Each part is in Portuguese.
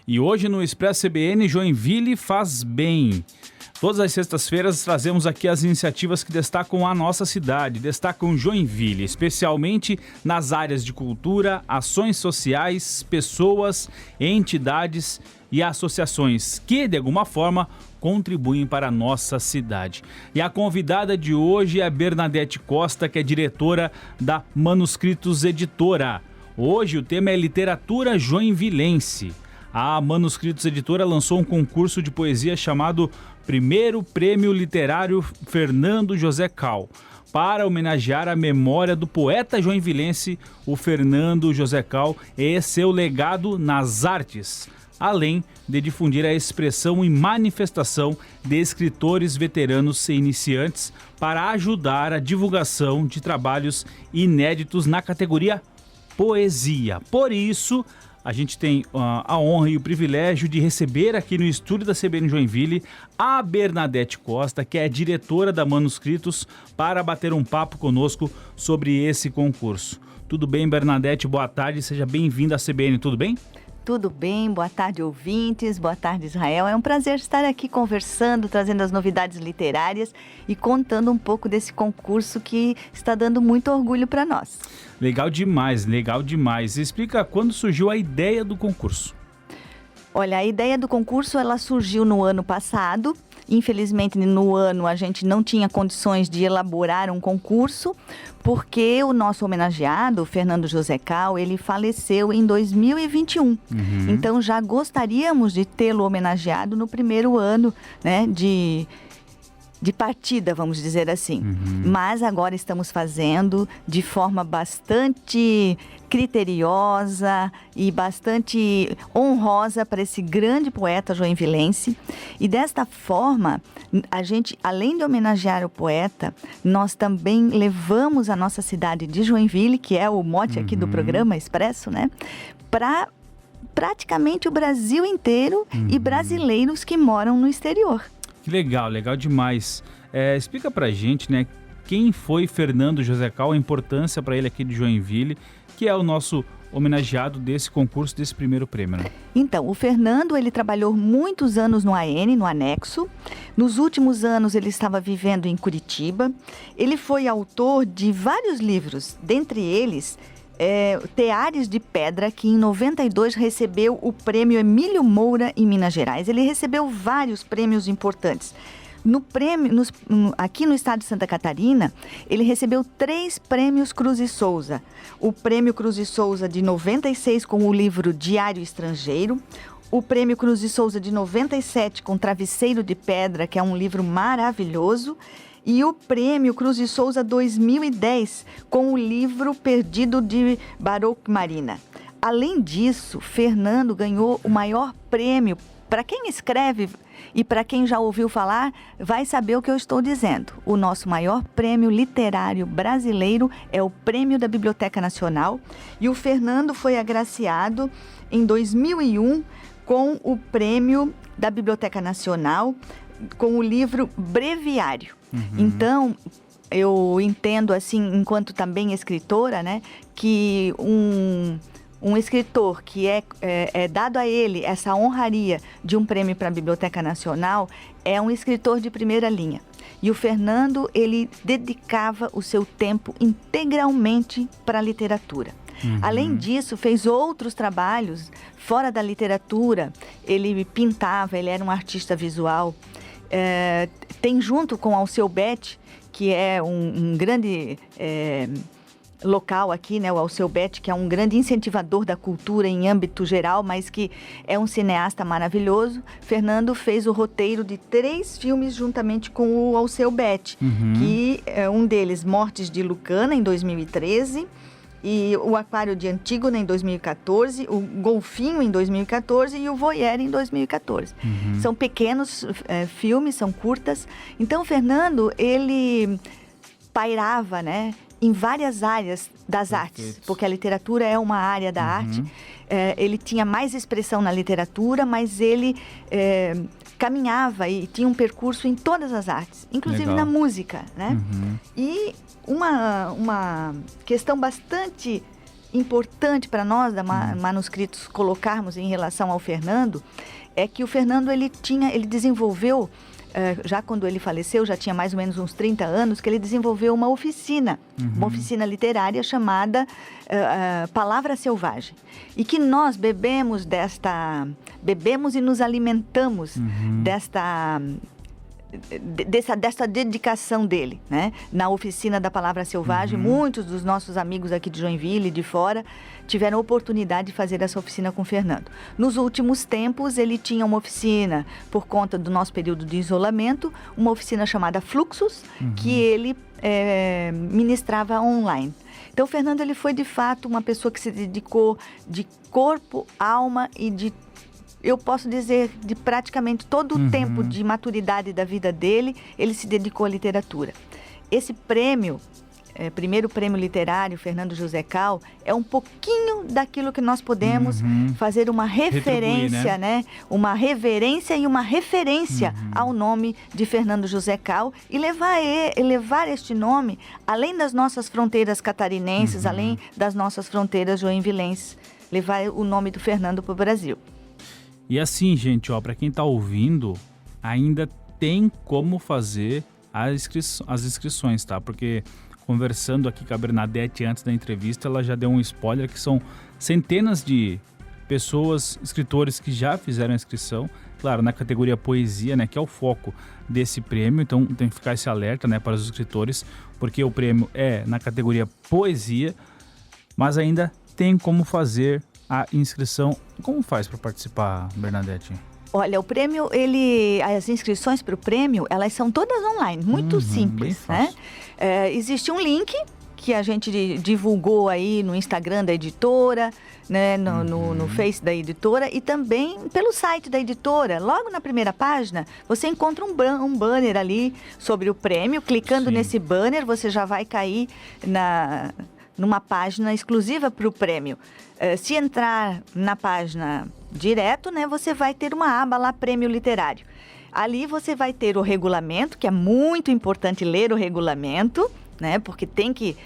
E hoje no Expresso CBN, Joinville faz bem. Todas as sextas-feiras trazemos aqui as iniciativas que destacam a nossa cidade, destacam Joinville, especialmente nas áreas de cultura, ações sociais, pessoas, entidades e associações que, de alguma forma, contribuem para a nossa cidade. E a convidada de hoje é a Bernadette Costa, que é diretora da Manuscritos Editora. Hoje o tema é literatura joinvilense. A Manuscritos Editora lançou um concurso de poesia chamado Primeiro Prêmio Literário Fernando José Cal, para homenagear a memória do poeta joinvilense, o Fernando José Cal, e seu legado nas artes, além de difundir a expressão e manifestação de escritores veteranos e iniciantes para ajudar a divulgação de trabalhos inéditos na categoria poesia. Por isso, a gente tem a honra e o privilégio de receber aqui no estúdio da CBN Joinville a Bernadette Costa, que é diretora da Manuscritos, para bater um papo conosco sobre esse concurso. Tudo bem, Bernadette? Boa tarde, seja bem-vinda à CBN, tudo bem? Tudo bem, boa tarde, ouvintes, boa tarde, Israel. É um prazer estar aqui conversando, trazendo as novidades literárias e contando um pouco desse concurso que está dando muito orgulho para nós. Legal demais, legal demais. Explica quando surgiu a ideia do concurso. Olha, a ideia do concurso ela surgiu no ano passado. Infelizmente, no ano a gente não tinha condições de elaborar um concurso, porque o nosso homenageado, Fernando José Cal, ele faleceu em 2021. Então, já gostaríamos de tê-lo homenageado no primeiro ano, né, de partida, vamos dizer assim. Mas agora estamos fazendo de forma bastante criteriosa e bastante honrosa para esse grande poeta joinvilense. E desta forma, a gente, além de homenagear o poeta, nós também levamos a nossa cidade de Joinville, que é o mote aqui do programa Expresso, né, para praticamente o Brasil inteiro e brasileiros que moram no exterior. Que legal, legal demais. Explica pra gente, né, quem foi Fernando José Cal, a importância para ele aqui de Joinville, que é o nosso homenageado desse concurso, desse primeiro prêmio, né? Então, o Fernando, ele trabalhou muitos anos no AN, no Anexo. Nos últimos anos, ele estava vivendo em Curitiba. Ele foi autor de vários livros, dentre eles Teares de Pedra, que em 92 recebeu o prêmio Emílio Moura em Minas Gerais. Ele recebeu vários prêmios importantes. Aqui no estado de Santa Catarina, ele recebeu 3 prêmios Cruz e Souza. O prêmio Cruz e Souza de 96 com o livro Diário Estrangeiro, o prêmio Cruz e Souza de 97 com Travesseiro de Pedra, que é um livro maravilhoso, e o prêmio Cruz e Souza 2010 com o livro Perdido de Baruch Marina. Além disso, Fernando ganhou o maior prêmio. Para quem escreve e para quem já ouviu falar, vai saber o que eu estou dizendo. O nosso maior prêmio literário brasileiro é o Prêmio da Biblioteca Nacional. E o Fernando foi agraciado em 2001 com o Prêmio da Biblioteca Nacional, com o livro Breviário. Então, eu entendo, assim, enquanto também escritora, né, que um escritor que é dado a ele essa honraria de um prêmio para a Biblioteca Nacional é um escritor de primeira linha. E o Fernando, ele dedicava o seu tempo integralmente para a literatura. Além disso, fez outros trabalhos fora da literatura. Ele pintava, ele era um artista visual. Tem junto com Alceu Beth, que é um grande local aqui, né, o Alceu Beth, que é um grande incentivador da cultura em âmbito geral, mas que é um cineasta maravilhoso. Fernando fez o roteiro de 3 filmes juntamente com o Alceu Beth, que é um deles, Mortes de Lucana, em 2013, e o Aquário de Antígona em 2014, o Golfinho em 2014 e o Voyeur em 2014. São pequenos filmes, são curtas. Então, o Fernando, ele pairava, né, em várias áreas das artes, porque a literatura é uma área da arte. Ele tinha mais expressão na literatura, mas ele caminhava e tinha um percurso em todas as artes, inclusive na música, né? E uma questão bastante importante para nós, da Manuscritos, colocarmos em relação ao Fernando, é que o Fernando, ele desenvolveu, já quando ele faleceu, já tinha mais ou menos uns 30 anos, que ele desenvolveu uma oficina literária chamada Palavra Selvagem. E que nós bebemos e nos alimentamos dessa dedicação dele, né? Na oficina da Palavra Selvagem, muitos dos nossos amigos aqui de Joinville e de fora tiveram a oportunidade de fazer essa oficina com o Fernando. Nos últimos tempos, ele tinha uma oficina, por conta do nosso período de isolamento, uma oficina chamada Fluxos, que ele ministrava online. Então, o Fernando, ele foi, de fato, uma pessoa que se dedicou de corpo, alma e eu posso dizer, de praticamente todo o tempo de maturidade da vida dele, ele se dedicou à literatura. Esse prêmio, primeiro prêmio literário, Fernando José Cal, é um pouquinho daquilo que nós podemos fazer uma referência, né? Uma reverência e uma referência ao nome de Fernando José Cal e levar este nome além das nossas fronteiras catarinenses, além das nossas fronteiras joinvilenses, levar o nome do Fernando para o Brasil. E assim, gente, para quem está ouvindo, ainda tem como fazer as inscrições, tá? Porque conversando aqui com a Bernadette antes da entrevista, ela já deu um spoiler que são centenas de pessoas, escritores que já fizeram a inscrição, claro, na categoria poesia, né, que é o foco desse prêmio. Então tem que ficar esse alerta, né, para os escritores, porque o prêmio é na categoria poesia, mas ainda tem como fazer a inscrição. Como faz para participar, Bernadette? Olha, o prêmio, as inscrições para o prêmio, elas são todas online, muito simples, né? Existe um link que a gente divulgou aí no Instagram da editora, né, no Face da editora e também pelo site da editora. Logo na primeira página, você encontra um banner ali sobre o prêmio. Clicando nesse banner, você já vai cair numa página exclusiva para o prêmio. Se entrar na página direto, né, você vai ter uma aba lá, Prêmio Literário. Ali você vai ter o regulamento, que é muito importante ler o regulamento, né, porque tem que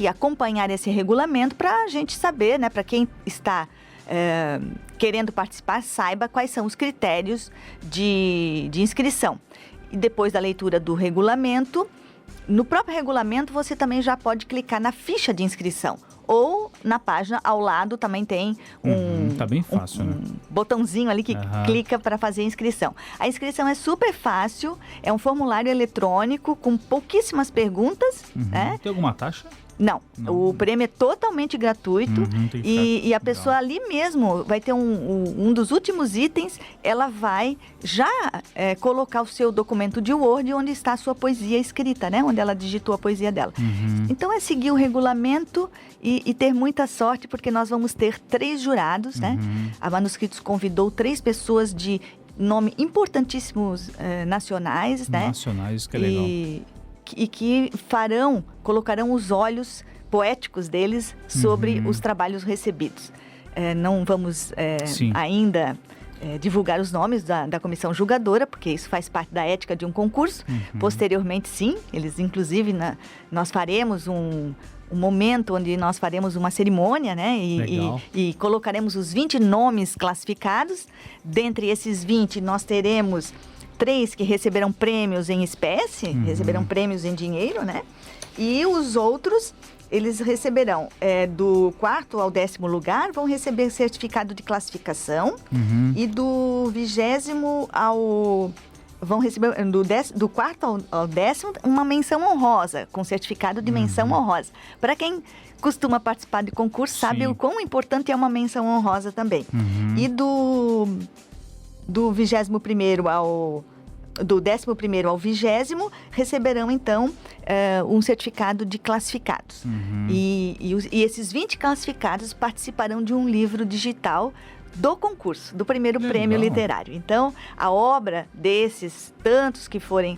acompanhar esse regulamento para a gente saber, né, para quem está querendo participar, saiba quais são os critérios de inscrição. E depois da leitura do regulamento, no próprio regulamento você também já pode clicar na ficha de inscrição. Ou na página ao lado também tem tá bem fácil, né? Botãozinho ali que clica para fazer a inscrição. A inscrição é super fácil, é um formulário eletrônico com pouquíssimas perguntas. Né? Tem alguma taxa? Não, o prêmio é totalmente gratuito e a pessoa ali mesmo vai ter um dos últimos itens, ela vai já colocar o seu documento de Word onde está a sua poesia escrita, né? Onde ela digitou a poesia dela. Então é seguir o regulamento e ter muita sorte, porque nós vamos ter 3 jurados, né? A Manuscritos convidou 3 pessoas de nome importantíssimos nacionais, né? Nacionais, que é legal. E que colocarão os olhos poéticos deles sobre os trabalhos recebidos. Não vamos ainda divulgar os nomes da comissão julgadora, porque isso faz parte da ética de um concurso. Posteriormente, sim, eles inclusive, nós faremos um momento onde nós faremos uma cerimônia, né? E colocaremos os 20 nomes classificados. Dentre esses 20, nós teremos 3 que receberão prêmios em espécie, receberão prêmios em dinheiro, né? E os outros, eles receberão do 4º ao 10º lugar, vão receber certificado de classificação. E do 20º ao... vão receber do 4º ao 10º uma menção honrosa, com certificado de menção honrosa. Para quem costuma participar de concurso, sabe o quão importante é uma menção honrosa também. E do 21º ao... do 11º ao 20º, receberão, então, um certificado de classificados. E esses 20 classificados participarão de um livro digital do concurso, do primeiro prêmio literário. Então, a obra desses tantos que forem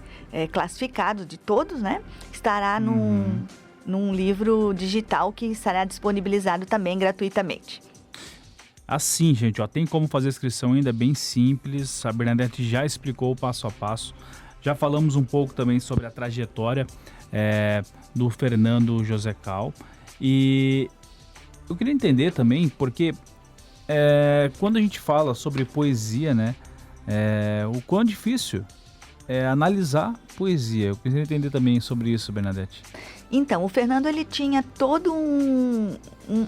classificados, de todos, né, estará num livro digital que será disponibilizado também gratuitamente. Assim, gente, tem como fazer a inscrição ainda, é bem simples. A Bernadette já explicou o passo a passo. Já falamos um pouco também sobre a trajetória do Fernando José Cal. E eu queria entender também, porque quando a gente fala sobre poesia, né, o quão difícil é analisar poesia. Eu queria entender também sobre isso, Bernadette. Então, o Fernando, ele tinha todo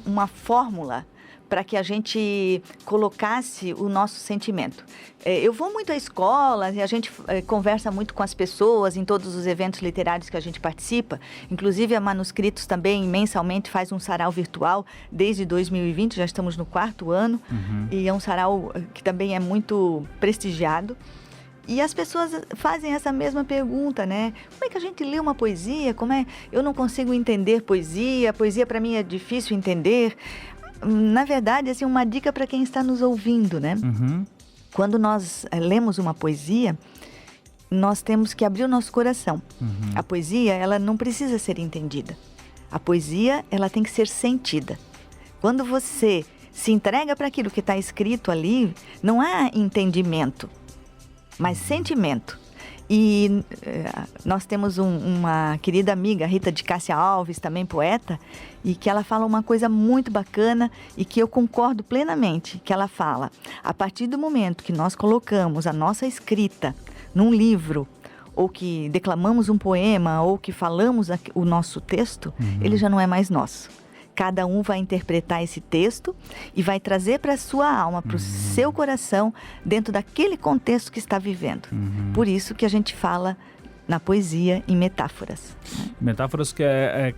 uma fórmula para que a gente colocasse o nosso sentimento. Eu vou muito à escola e a gente conversa muito com as pessoas em todos os eventos literários que a gente participa. Inclusive, a Manuscritos também mensalmente faz um sarau virtual desde 2020, já estamos no 4º ano. E é um sarau que também é muito prestigiado. E as pessoas fazem essa mesma pergunta, né? Como é que a gente lê uma poesia? Eu não consigo entender poesia, a poesia para mim é difícil entender. Na verdade, assim, uma dica para quem está nos ouvindo, né? Quando nós lemos uma poesia, nós temos que abrir o nosso coração. A poesia, ela não precisa ser entendida. A poesia, ela tem que ser sentida. Quando você se entrega para aquilo que está escrito ali, não há entendimento, mas sentimento. E nós temos uma querida amiga, Rita de Cássia Alves, também poeta, e que ela fala uma coisa muito bacana e que eu concordo plenamente, que ela fala: a partir do momento que nós colocamos a nossa escrita num livro, ou que declamamos um poema, ou que falamos o nosso texto, ele já não é mais nosso. Cada um vai interpretar esse texto e vai trazer para a sua alma, para o seu coração, dentro daquele contexto que está vivendo. Por isso que a gente fala na poesia em metáforas. Metáforas que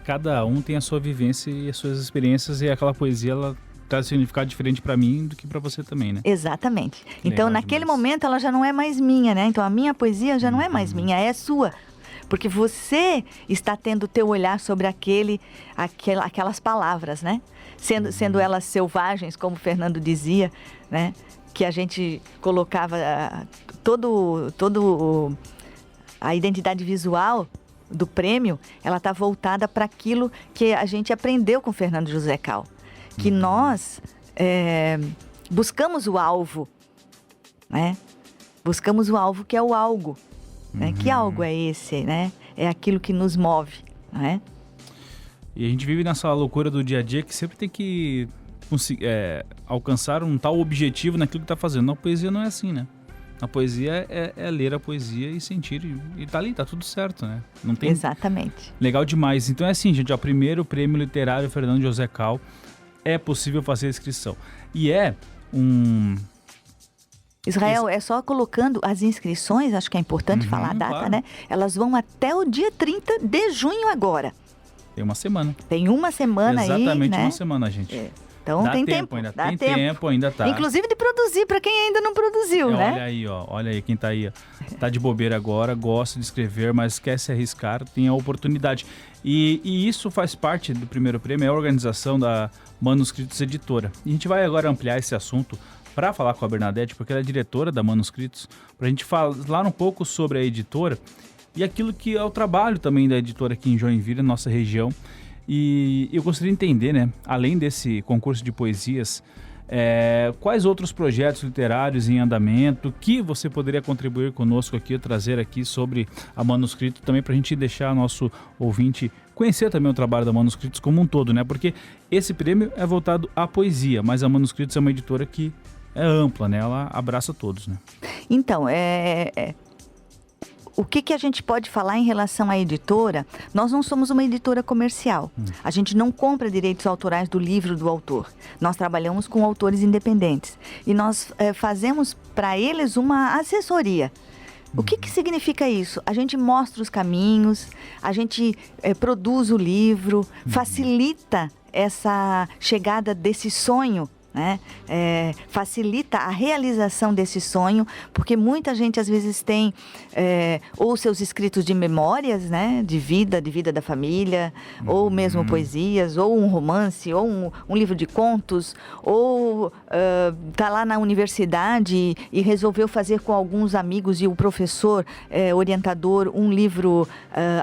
cada um tem a sua vivência e as suas experiências, e aquela poesia, ela traz significado diferente para mim do que para você também, né? Exatamente. Então, naquele momento, ela já não é mais minha, né? Então, a minha poesia já não é mais minha, é sua. Porque você está tendo o teu olhar sobre aquelas palavras, né? Sendo elas selvagens, como o Fernando dizia, né? Que a gente colocava a identidade visual do prêmio, ela está voltada para aquilo que a gente aprendeu com o Fernando José Cal. Que nós buscamos o alvo, né? Buscamos o alvo, que é o algo. Né? Que algo é esse, né? É aquilo que nos move, né? E a gente vive nessa loucura do dia a dia que sempre tem que alcançar um tal objetivo naquilo que está fazendo. Na poesia não é assim, né? A poesia é ler a poesia e sentir, e tá ali, tá tudo certo, né? Não tem... Exatamente. Legal demais. Então é assim, gente, o primeiro prêmio literário Fernando José Cal, é possível fazer a inscrição. E Israel, é só colocando as inscrições, acho que é importante falar a data, claro, né? Elas vão até o dia 30 de junho agora. Tem uma semana. Tem uma semana aí, né? Exatamente uma semana, gente. Então dá tem tempo. Ainda tem tempo, ainda tá. Inclusive de produzir, para quem ainda não produziu, né? Olha aí, olha aí quem tá aí. Tá de bobeira agora, gosta de escrever, mas quer se arriscar, tem a oportunidade. E isso faz parte do primeiro prêmio, é a organização da Manuscritos Editora. E a gente vai agora ampliar esse assunto para falar com a Bernadette, porque ela é diretora da Manuscritos, para a gente falar um pouco sobre a editora e aquilo que é o trabalho também da editora aqui em Joinville, nossa região. E eu gostaria de entender, né, além desse concurso de poesias, quais outros projetos literários em andamento que você poderia contribuir conosco aqui, trazer aqui sobre a Manuscrito, também para a gente deixar nosso ouvinte conhecer também o trabalho da Manuscritos como um todo, né? Porque esse prêmio é voltado à poesia, mas a Manuscritos é uma editora que é ampla, né? Ela abraça todos, né? Então, o que a gente pode falar em relação à editora? Nós não somos uma editora comercial. A gente não compra direitos autorais do livro do autor. Nós trabalhamos com autores independentes. E nós fazemos para eles uma assessoria. O que significa isso? A gente mostra os caminhos, a gente produz o livro, facilita essa chegada desse sonho, né? Facilita a realização desse sonho, porque muita gente às vezes tem ou seus escritos de memórias, né? de vida da família, ou mesmo poesias, ou um romance, ou um livro de contos, ou tá lá na universidade e resolveu fazer com alguns amigos e o professor orientador um livro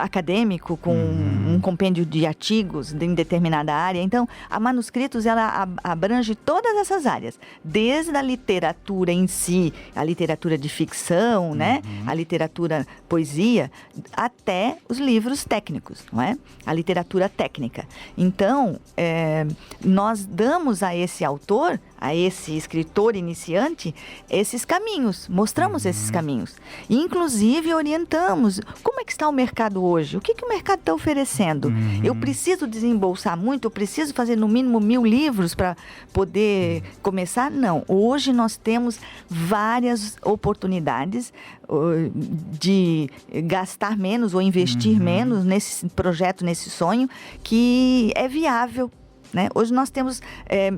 acadêmico com um compêndio de artigos em determinada área. Então, a Manuscritos, ela abrange toda todas essas áreas, desde a literatura em si, a literatura de ficção, né? A literatura poesia, até os livros técnicos, não é? A literatura técnica. Então, nós damos a esse autor, a esse escritor iniciante, esses caminhos, mostramos esses caminhos. Inclusive, orientamos como é que está o mercado hoje, o que o mercado está oferecendo. Eu preciso desembolsar muito, eu preciso fazer no mínimo 1000 livros para poder começar? Não, hoje nós temos várias oportunidades de gastar menos ou investir menos nesse projeto, nesse sonho, que é viável. Né? Hoje nós temos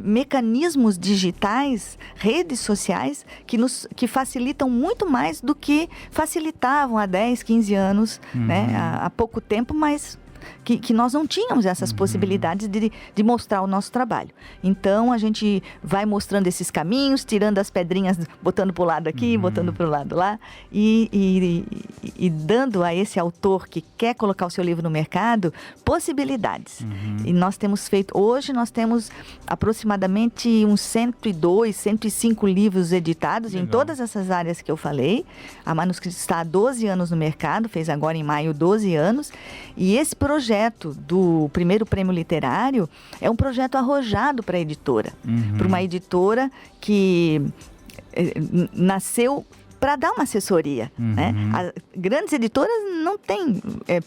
mecanismos digitais, redes sociais, que facilitam muito mais do que facilitavam há 10, 15 anos, né? Há pouco tempo, mas que nós não tínhamos essas possibilidades de mostrar o nosso trabalho. Então, a gente vai mostrando esses caminhos, tirando as pedrinhas, botando para o lado aqui, botando para o lado lá, e dando a esse autor que quer colocar o seu livro no mercado, possibilidades. E nós temos feito, hoje nós temos aproximadamente uns 102, 105 livros editados. Legal. Em todas essas áreas que eu falei. A Manuscritos está há 12 anos no mercado, fez agora em maio 12 anos, e esse projeto do primeiro prêmio literário é um projeto arrojado para a editora, para uma editora que nasceu para dar uma assessoria. Né? As grandes editoras não têm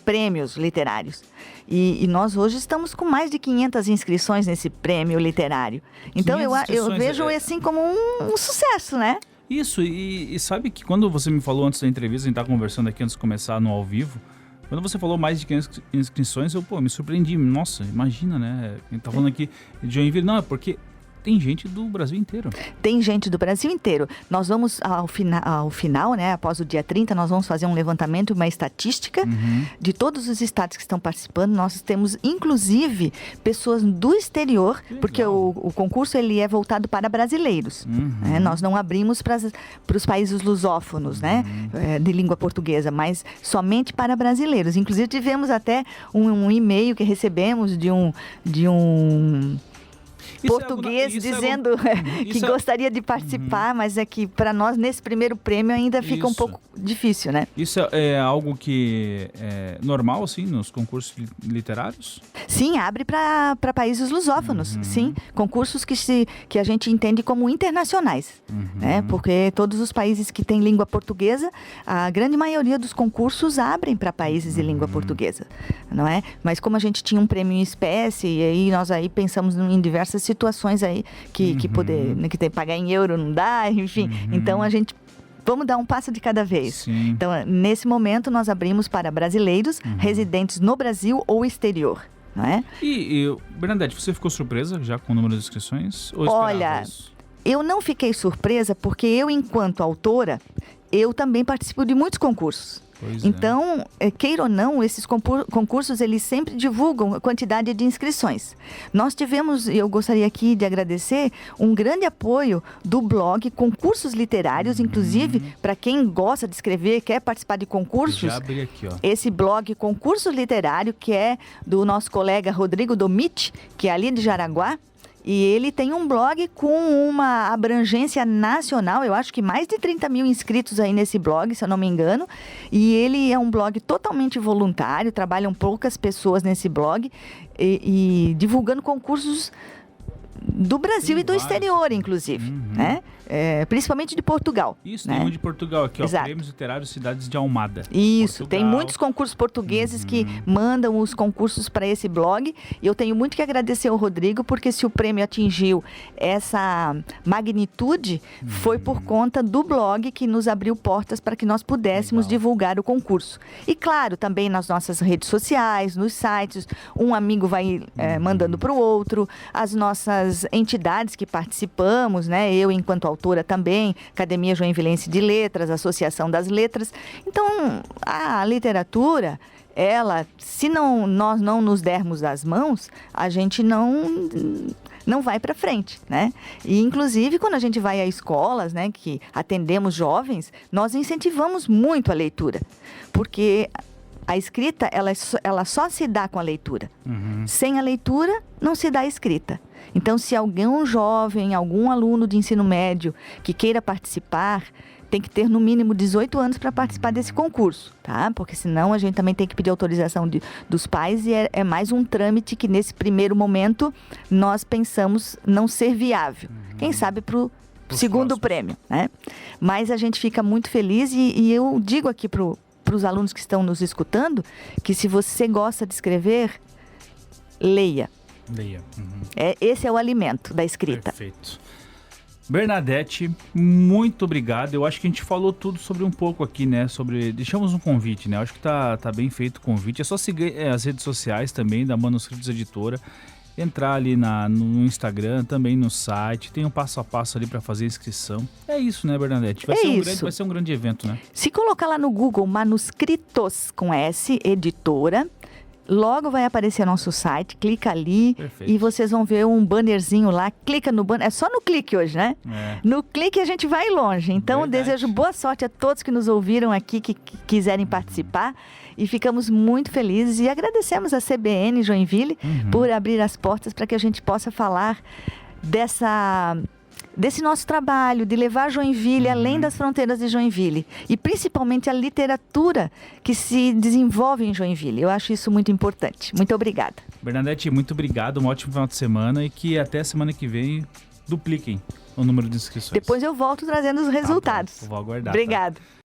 prêmios literários. E nós hoje estamos com mais de 500 inscrições nesse prêmio literário. Então eu vejo assim como um sucesso, né? Isso, e sabe que quando você me falou antes da entrevista, a gente estava conversando aqui antes de começar no ao vivo, quando você falou mais de 500 inscrições, eu me surpreendi. Nossa, imagina, né? A gente tá falando aqui de Joinville. Não, é porque tem gente do Brasil inteiro. Tem gente do Brasil inteiro. Nós vamos, ao final, né? Após o dia 30, nós vamos fazer um levantamento, uma estatística de todos os estados que estão participando. Nós temos, inclusive, pessoas do exterior, porque o concurso ele é voltado para brasileiros. Né? Nós não abrimos para os países lusófonos, né? De língua portuguesa, mas somente para brasileiros. Inclusive, tivemos até um e-mail que recebemos de um português dizendo que gostaria de participar, mas é que para nós nesse primeiro prêmio ainda fica um pouco difícil, né? Isso é algo que é normal, assim, nos concursos literários? Sim, abre para países lusófonos, sim. Concursos que a gente entende como internacionais, né? Porque todos os países que têm língua portuguesa, a grande maioria dos concursos abrem para países de língua portuguesa, não é? Mas como a gente tinha um prêmio em espécie, e aí nós aí pensamos em diversas situações aí que poder, né, que tem que pagar em euro não dá, enfim. Então a gente vamos dar um passo de cada vez. Sim. Então, nesse momento nós abrimos para brasileiros residentes no Brasil ou exterior, não é? E Bernadette, você ficou surpresa já com o número de inscrições? Ou olha, eu não fiquei surpresa porque eu, enquanto autora, eu também participo de muitos concursos. Então, queira ou não, esses concursos, eles sempre divulgam a quantidade de inscrições. Nós tivemos, eu gostaria aqui de agradecer, um grande apoio do blog Concursos Literários, inclusive, para quem gosta de escrever, quer participar de concursos. Já abri aqui, ó. Esse blog Concursos Literário, que é do nosso colega Rodrigo Domit, que é ali de Jaraguá. E ele tem um blog com uma abrangência nacional, eu acho que mais de 30 mil inscritos aí nesse blog, se eu não me engano. E ele é um blog totalmente voluntário, trabalham poucas pessoas nesse blog e divulgando concursos do Brasil e do exterior, inclusive, né? Principalmente de Portugal. Isso, né? Tem um de Portugal aqui, ó, Prêmios Literários Cidades de Almada. Isso, Portugal. Tem muitos concursos portugueses que mandam os concursos para esse blog. E eu tenho muito que agradecer ao Rodrigo, porque se o prêmio atingiu essa magnitude, foi por conta do blog que nos abriu portas para que nós pudéssemos divulgar o concurso. E claro, também nas nossas redes sociais, nos sites, um amigo vai mandando para o outro, as nossas entidades que participamos, né? Eu, enquanto autora também, Academia Joinvilense de Letras, Associação das Letras. Então, a literatura, ela, se nós não nos dermos as mãos, a gente não vai para frente, né? E, inclusive, quando a gente vai a escolas, né, que atendemos jovens, nós incentivamos muito a leitura, porque a escrita, ela só se dá com a leitura. Sem a leitura, não se dá a escrita. Então, se algum jovem, algum aluno de ensino médio que queira participar, tem que ter no mínimo 18 anos para participar desse concurso, tá? Porque senão a gente também tem que pedir autorização dos pais e é mais um trâmite que nesse primeiro momento nós pensamos não ser viável. Quem sabe para o segundo prêmio, né? Mas a gente fica muito feliz e eu digo aqui para os alunos que estão nos escutando que se você gosta de escrever, leia. Leia. Esse é o alimento da escrita. Perfeito. Bernadette, muito obrigado. Eu acho que a gente falou tudo sobre um pouco aqui, né? Deixamos um convite, né? Eu acho que tá bem feito o convite. É só seguir as redes sociais também da Manuscritos Editora. Entrar ali no Instagram, também no site. Tem um passo a passo ali para fazer a inscrição. É isso, né, Bernadette? Vai ser um grande evento, né? Se colocar lá no Google Manuscritos com S, editora, logo vai aparecer nosso site, clica ali. Perfeito. E vocês vão ver um bannerzinho lá, clica no banner, é só no clique hoje, né? No clique a gente vai longe, então eu desejo boa sorte a todos que nos ouviram aqui, que quiserem participar e ficamos muito felizes e agradecemos a CBN Joinville por abrir as portas para que a gente possa falar desse nosso trabalho, de levar Joinville além das fronteiras de Joinville e principalmente a literatura que se desenvolve em Joinville. Eu acho isso muito importante. Muito obrigada. Bernadette, muito obrigado, um ótimo final de semana e que até semana que vem dupliquem o número de inscrições. Depois eu volto trazendo os resultados. Vou aguardar. Obrigada. Tá?